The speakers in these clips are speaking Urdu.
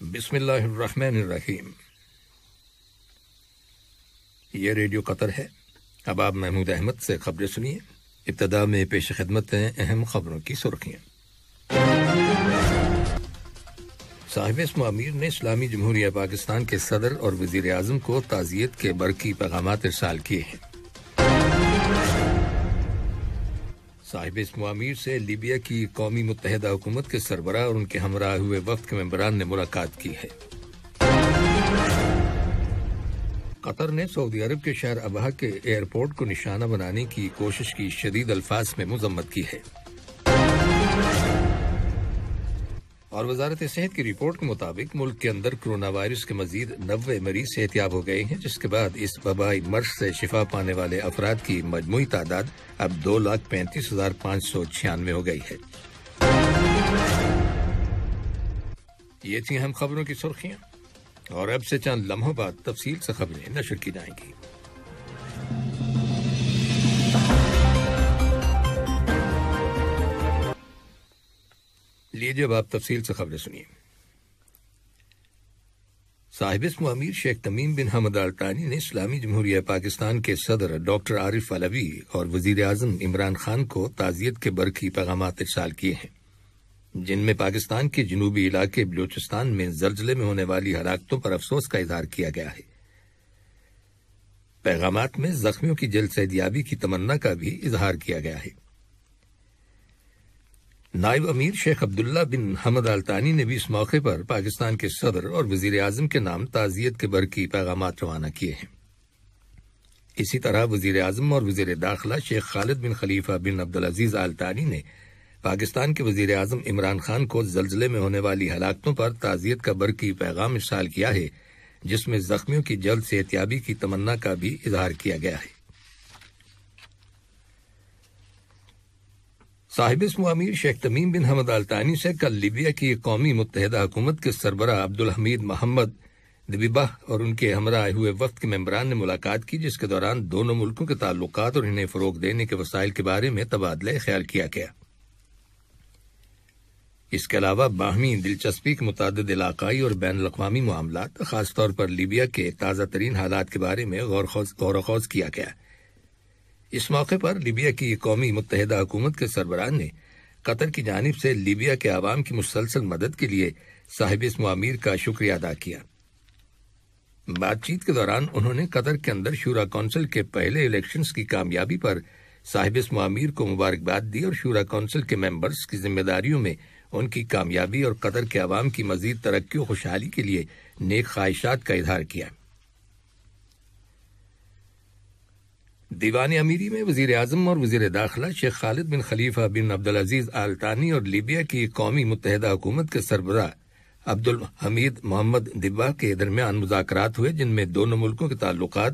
بسم اللہ الرحمن الرحیم۔ یہ ریڈیو قطر ہے۔ اب آپ محمود احمد سے خبریں سنیے۔ ابتدا میں پیش خدمت ہیں اہم خبروں کی سرخیاں۔ صاحب اسم امیر نے اسلامی جمہوریہ پاکستان کے صدر اور وزیر اعظم کو تعزیت کے برقی پیغامات ارسال کیے ہیں۔ صاحب اسم امیر سے لیبیا کی قومی متحدہ حکومت کے سربراہ اور ان کے ہمراہ ہوئے وفد کے ممبران نے ملاقات کی ہے۔ قطر نے سعودی عرب کے شہر ابہا کے ایئرپورٹ کو نشانہ بنانے کی کوشش کی شدید الفاظ میں مذمت کی ہے۔ اور وزارت صحت کی رپورٹ کے مطابق ملک کے اندر کرونا وائرس کے مزید 90 مریض صحتیاب ہو گئے ہیں، جس کے بعد اس وبائی مرض سے شفا پانے والے افراد کی مجموعی تعداد اب 2,35,596 ہو گئی ہے۔ یہ تھی اہم خبروں کی سرخیاں، اور اب سے چند لمحوں بعد تفصیل سے خبریں نشر کی جائیں گی۔ لیجیے اب آپ تفصیل سے خبریں سنیے۔ صاحب اسم امیر شیخ تمیم بن حمد آل ثانی نے اسلامی جمہوریہ پاکستان کے صدر ڈاکٹر عارف علوی اور وزیر اعظم عمران خان کو تعزیت کے برقی پیغامات ارسال کیے ہیں، جن میں پاکستان کے جنوبی علاقے بلوچستان میں زلزلے میں ہونے والی ہلاکتوں پر افسوس کا اظہار کیا گیا ہے۔ پیغامات میں زخمیوں کی جلد صحتیابی کی تمنا کا بھی اظہار کیا گیا ہے۔ نائب امیر شیخ عبداللہ بن حمد آل ثانی نے بھی اس موقع پر پاکستان کے صدر اور وزیر اعظم کے نام تعزیت کے برقی پیغامات روانہ کیے ہیں۔ اسی طرح وزیر اعظم اور وزیر داخلہ شیخ خالد بن خلیفہ بن عبدالعزیز آل ثانی نے پاکستان کے وزیر اعظم عمران خان کو زلزلے میں ہونے والی ہلاکتوں پر تعزیت کا برقی پیغام ارسال کیا ہے، جس میں زخمیوں کی جلد صحتیابی کی تمنا کا بھی اظہار کیا گیا ہے۔ صاحب اسم امیر شیخ تمیم بن حمد آل ثانی سے کل لیبیا کی قومی متحدہ حکومت کے سربراہ عبدالحمید محمد دبیبہ اور ان کے ہمراہ ہوئے وفد کے ممبران نے ملاقات کی، جس کے دوران دونوں ملکوں کے تعلقات اور انہیں فروغ دینے کے وسائل کے بارے میں تبادلہ خیال کیا گیا۔ اس کے علاوہ باہمی دلچسپی کے متعدد علاقائی اور بین الاقوامی معاملات، خاص طور پر لیبیا کے تازہ ترین حالات کے بارے میں غور و خوض کیا گیا۔ اس موقع پر لیبیا کی قومی متحدہ حکومت کے سربراہ نے قطر کی جانب سے لیبیا کے عوام کی مسلسل مدد کے لیے صاحب اسم امیر کا شکریہ ادا کیا۔ بات چیت کے دوران انہوں نے قطر کے اندر شورا کونسل کے پہلے الیکشنز کی کامیابی پر صاحب اسم امیر کو مبارکباد دی اور شورا کونسل کے ممبرز کی ذمہ داریوں میں ان کی کامیابی اور قطر کے عوام کی مزید ترقی و خوشحالی کے لیے نیک خواہشات کا اظہار کیا۔ دیوان امیری میں وزیر اعظم اور وزیر داخلہ شیخ خالد بن خلیفہ بن عبدالعزیز آل ثانی اور لیبیا کی قومی متحدہ حکومت کے سربراہ عبدالحمید محمد دبیبہ کے درمیان مذاکرات ہوئے، جن میں دونوں ملکوں کے تعلقات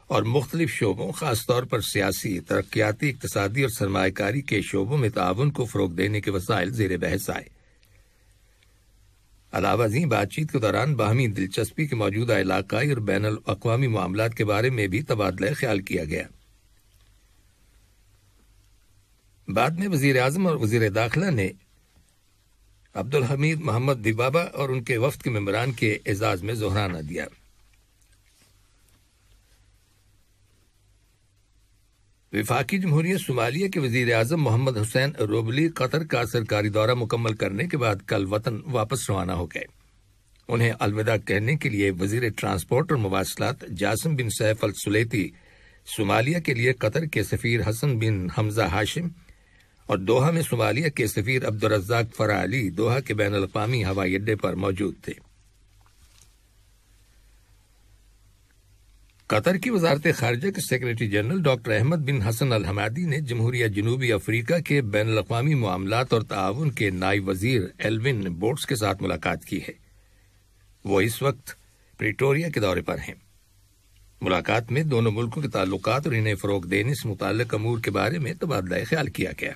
اور مختلف شعبوں، خاص طور پر سیاسی، ترقیاتی، اقتصادی اور سرمایہ کاری کے شعبوں میں تعاون کو فروغ دینے کے وسائل زیر بحث آئے۔ علاوہ ازیں بات چیت کے دوران باہمی دلچسپی کے موجودہ علاقائی اور بین الاقوامی معاملات کے بارے میں بھی تبادلہ خیال کیا گیا۔ بعد میں وزیر اعظم اور وزیر داخلہ نے عبدالحمید محمد دبیبہ اور ان کے وفد کے ممبران کے اعزاز میں ظہرانہ دیا۔ وفاقی جمہوریہ صومالیہ کے وزیر اعظم محمد حسین روبلی قطر کا سرکاری دورہ مکمل کرنے کے بعد کل وطن واپس روانہ ہو گئے۔ انہیں الوداع کہنے کے لیے وزیر ٹرانسپورٹ اور مواصلات جاسم بن سیف السلیتی، صومالیہ کے لیے قطر کے سفیر حسن بن حمزہ ہاشم اور دوحہ میں صومالیہ کے سفیر عبدالرزاق فرح علی دوحہ کے بین الاقوامی ہوائی اڈے پر موجود تھے۔ قطر کی وزارت خارجہ کے سیکریٹری جنرل ڈاکٹر احمد بن حسن الحمادی نے جمہوریہ جنوبی افریقہ کے بین الاقوامی معاملات اور تعاون کے نائب وزیر ایلون بوٹس کے ساتھ ملاقات کی ہے۔ وہ اس وقت پریٹوریا کے دورے پر ہیں۔ ملاقات میں دونوں ملکوں کے تعلقات اور انہیں فروغ دینے سے متعلق امور کے بارے میں تبادلہ خیال کیا گیا۔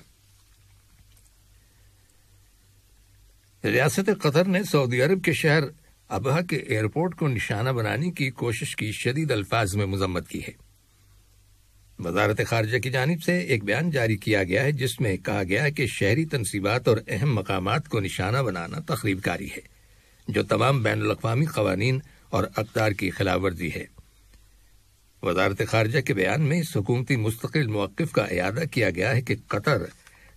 ریاست قطر نے سعودی عرب کے شہر ابہا کے ایئرپورٹ کو نشانہ بنانے کی کوشش کی شدید الفاظ میں مذمت کی ہے۔ وزارت خارجہ کی جانب سے ایک بیان جاری کیا گیا ہے، جس میں کہا گیا ہے کہ شہری تنصیبات اور اہم مقامات کو نشانہ بنانا تخریب کاری ہے۔ جو تمام بین الاقوامی قوانین اور اقدار کی خلاف ورزی ہے۔ وزارت خارجہ کے بیان میں اس حکومتی مستقل موقف کا اعادہ کیا گیا ہے کہ قطر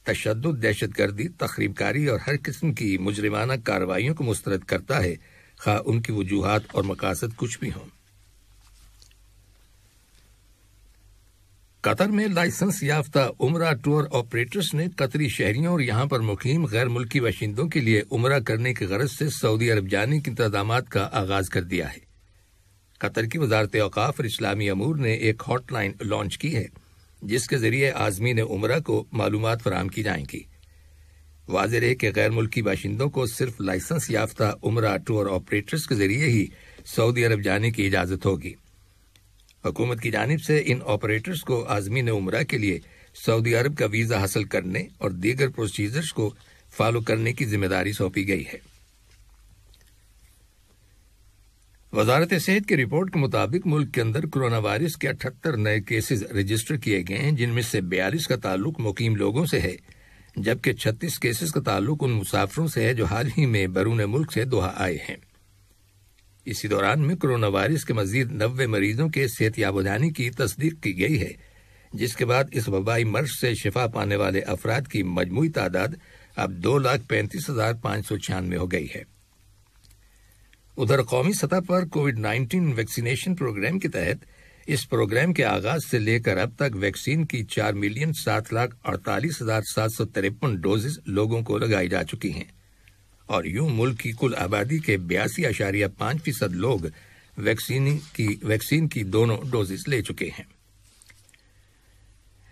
تشدد، دہشت گردی، تخریب کاری اور ہر قسم کی مجرمانہ کارروائیوں کو مسترد کرتا ہے، خواہ ان کی وجوہات اور مقاصد کچھ بھی ہوں۔ قطر میں لائسنس یافتہ عمرہ ٹور آپریٹرز نے قطری شہریوں اور یہاں پر مقیم غیر ملکی باشندوں کے لیے عمرہ کرنے کی غرض سے سعودی عرب جانے کے انتظامات کا آغاز کر دیا ہے۔ قطر کی وزارت اوقاف اور اسلامی امور نے ایک ہاٹ لائن لانچ کی ہے جس کے ذریعے عازمین عمرہ کو معلومات فراہم کی جائیں گی۔ واضح رہے کہ غیر ملکی باشندوں کو صرف لائسنس یافتہ عمرہ ٹور آپریٹرز کے ذریعے ہی سعودی عرب جانے کی اجازت ہوگی۔ حکومت کی جانب سے ان آپریٹرز کو عازمین عمرہ کے لیے سعودی عرب کا ویزا حاصل کرنے اور دیگر پروسیجرز کو فالو کرنے کی ذمہ داری سونپی گئی ہے۔ وزارت صحت کی رپورٹ کے مطابق ملک کے اندر کرونا وائرس کے 78 نئے کیسز رجسٹر کیے گئے ہیں، جن میں سے 42 کا تعلق مقیم لوگوں سے ہے، جبکہ 36 کیسز کا تعلق ان مسافروں سے ہے جو حال ہی میں بیرون ملک سے دوحہ آئے ہیں۔ اسی دوران میں کرونا وائرس کے مزید 90 مریضوں کے صحت یاب ہو جانے کی تصدیق کی گئی ہے، جس کے بعد اس وبائی مرض سے شفا پانے والے افراد کی مجموعی تعداد اب 2,35,596 ہو گئی ہے۔ ادھر قومی سطح پر کووڈ-19 ویکسینیشن پروگرام کے تحت اس پروگرام کے آغاز سے لے کر اب تک ویکسین کی 4,07,48,753 ڈوزز لوگوں کو لگائی جا چکی ہیں، اور یوں ملک کی کل آبادی کے 82.5% لوگ ویکسین کی دونوں ڈوزز لے چکے ہیں۔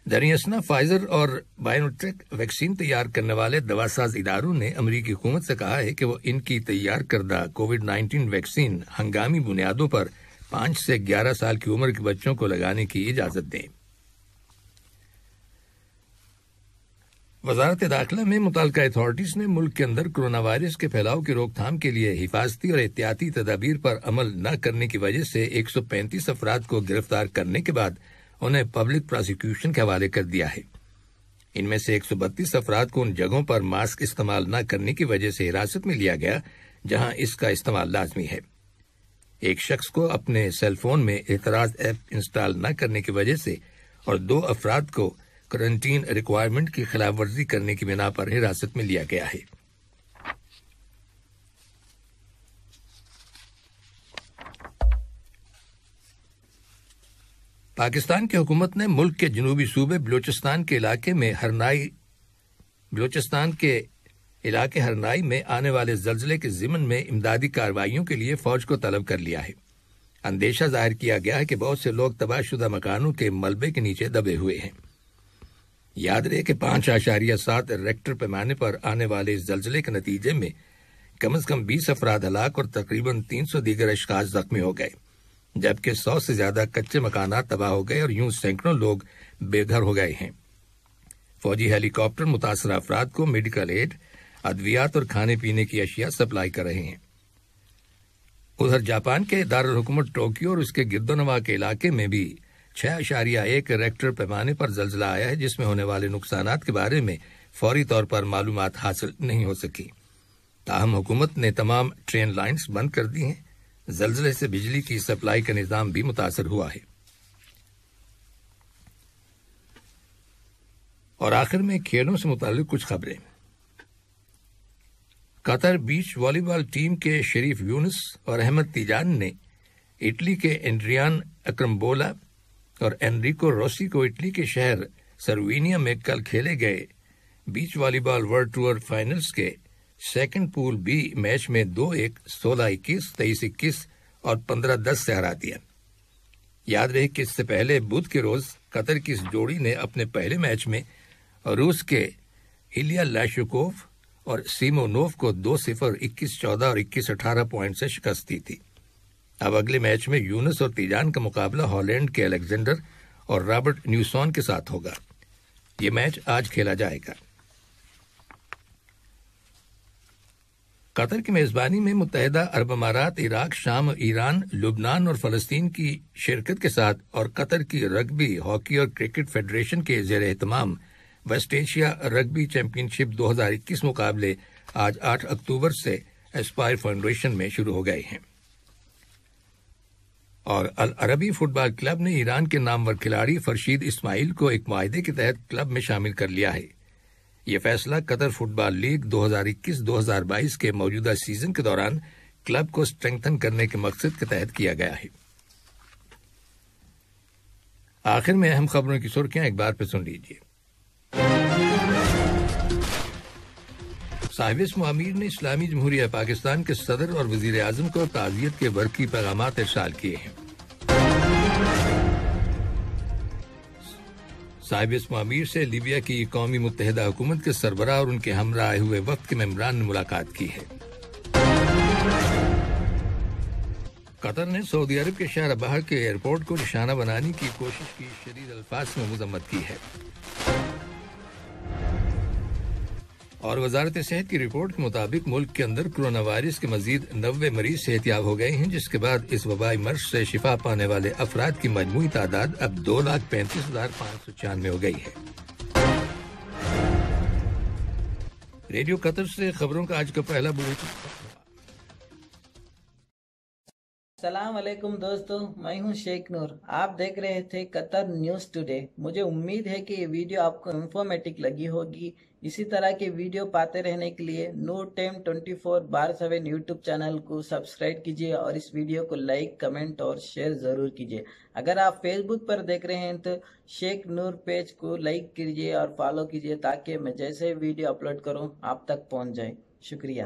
دریں فائزر اور بائیوٹیک ویکسین تیار کرنے والے دواساز اداروں نے امریکی حکومت سے کہا ہے کہ وہ ان کی تیار کردہ کووڈ-19 ویکسین ہنگامی بنیادوں پر 5 سے 11 سال کی عمر کے بچوں کو لگانے کی اجازت دیں۔ وزارت داخلہ میں متعلقہ اتھارٹیز نے ملک کے اندر کرونا وائرس کے پھیلاؤ کی روک تھام کے لیے حفاظتی اور احتیاطی تدابیر پر عمل نہ کرنے کی وجہ سے 135 افراد کو گرفتار کرنے کے بعد انہیں پبلک پراسیکیوشن کے حوالے کر دیا ہے۔ ان میں سے 132 افراد کو ان جگہوں پر ماسک استعمال نہ کرنے کی وجہ سے حراست میں لیا گیا جہاں اس کا استعمال لازمی ہے۔ ایک شخص کو اپنے سیل فون میں اعتراض ایپ انسٹال نہ کرنے کی وجہ سے اور 2 افراد کو کرنٹین ریکوائرمنٹ کی خلاف ورزی کرنے کی بنا پر حراست میں لیا گیا ہے۔ پاکستان کی حکومت نے ملک کے جنوبی صوبے بلوچستان کے علاقے ہرنائی میں آنے والے زلزلے کے ضمن میں امدادی کارروائیوں کے لیے فوج کو طلب کر لیا ہے۔ اندیشہ ظاہر کیا گیا ہے کہ بہت سے لوگ تباہ شدہ مکانوں کے ملبے کے نیچے دبے ہوئے ہیں۔ یاد رہے کہ 5.7 ریکٹر پیمانے پر آنے والے اس زلزلے کے نتیجے میں کم از کم 20 افراد ہلاک اور تقریباً 300 دیگر اشخاص زخمی ہو گئے، جبکہ 100 سے زیادہ کچے مکانات تباہ ہو گئے اور یوں سینکڑوں لوگ بے گھر ہو گئے ہیں۔ فوجی ہیلی کاپٹر متاثرہ افراد کو میڈیکل ایڈ، ادویات اور کھانے پینے کی اشیاء سپلائی کر رہے ہیں۔ ادھر جاپان کے دارالحکومت ٹوکیو اور اس کے گرد و نواح کے علاقے میں بھی 6.1 ریکٹر پیمانے پر زلزلہ آیا ہے، جس میں ہونے والے نقصانات کے بارے میں فوری طور پر معلومات حاصل نہیں ہو سکی۔ تاہم حکومت نے تمام ٹرین لائنز بند کر دی ہیں۔ زلزلے سے بجلی کی سپلائی کا نظام بھی متاثر ہوا ہے۔ اور آخر میں کھیلوں سے متعلق کچھ خبریں۔ قطر بیچ والی بال ٹیم کے شریف یونس اور احمد تیجان نے اٹلی کے اینڈریان اکرمبولا اور انریکو روسی کو اٹلی کے شہر سروینیا میں کل کھیلے گئے بیچ والی بال ورلڈ ٹور فائنلز کے سیکنڈ پول بی میچ میں 2-1، 16-21، 23-21 اور 15-10 سے ہرا دیا۔ یاد رہے کہ اس سے پہلے بدھ کے روز قطر کی اس جوڑی نے اپنے پہلے میچ میں روس کے ایلیا لاشوکوف اور سیمونوف کو 2-0، 21-14 اور 21-18 پوائنٹ سے شکست دی تھی۔ اب اگلے میچ میں یونس اور تیجان کا مقابلہ ہالینڈ کے الیگزینڈر اور رابرٹ نیوسون کے ساتھ ہوگا۔ یہ میچ آج کھیلا جائے گا۔ قطر کی میزبانی میں متحدہ عرب امارات، عراق، شام، ایران، لبنان اور فلسطین کی شرکت کے ساتھ اور قطر کی رگبی، ہاکی اور کرکٹ فیڈریشن کے زیر اہتمام ویسٹ ایشیا رگبی چیمپئن شپ 2021 مقابلے آج 8 اکتوبر سے اسپائر فاؤنڈیشن میں شروع ہو گئے ہیں۔ اور العربی فٹ بال کلب نے ایران کے نامور کھلاڑی فرشید اسماعیل کو ایک معاہدے کے تحت کلب میں شامل کر لیا ہے۔ یہ فیصلہ قطر فٹ بال لیگ 2021-2022 کے موجودہ سیزن کے دوران کلب کو اسٹرینگتھن کرنے کے مقصد کے تحت کیا گیا ہے۔ آخر میں اہم خبروں کی سرخیاں ایک بار پہ سن لیجیے۔ صاحب اسم امیر نے اسلامی جمہوریہ پاکستان کے صدر اور وزیر اعظم کو تعزیت کے برقی پیغامات ارسال کیے ہیں۔ صاحب اسم امیر سے لیبیا کی قومی متحدہ حکومت کے سربراہ اور ان کے ہمراہ آئے ہوئے وفد کے ممبران نے ملاقات کی ہے۔ قطر نے سعودی عرب کے شہر ابہا کے ایئرپورٹ کو نشانہ بنانے کی کوشش کی شدید الفاظ میں مذمت کی ہے۔ اور وزارت صحت کی رپورٹ کے مطابق ملک کے اندر کرونا وائرس کے مزید 90 مریض صحتیاب ہو گئے ہیں، جس کے بعد اس وبائی مرض سے شفا پانے والے افراد کی مجموعی تعداد اب 2,35,596 ہو گئی ہے۔ ریڈیو قطر سے خبروں کا آج کا پہلا بلیٹن۔ السلام علیکم دوستو، میں ہوں شیخ نور۔ آپ دیکھ رہے تھے قطر نیوز ٹوڈے۔ مجھے امید ہے کہ یہ ویڈیو آپ کو انفارمیٹک لگی ہوگی۔ اسی طرح کے ویڈیو پاتے رہنے کے لیے نور ٹائم 24/7 یوٹیوب چینل کو سبسکرائب کیجیے اور اس ویڈیو کو لائک، کمنٹ اور شیئر ضرور کیجیے۔ اگر آپ فیس بک پر دیکھ رہے ہیں تو شیخ نور پیج کو لائک کیجیے اور فالو کیجیے تاکہ میں جیسے ویڈیو اپلوڈ کروں آپ تک پہنچ جائے۔ شکریہ۔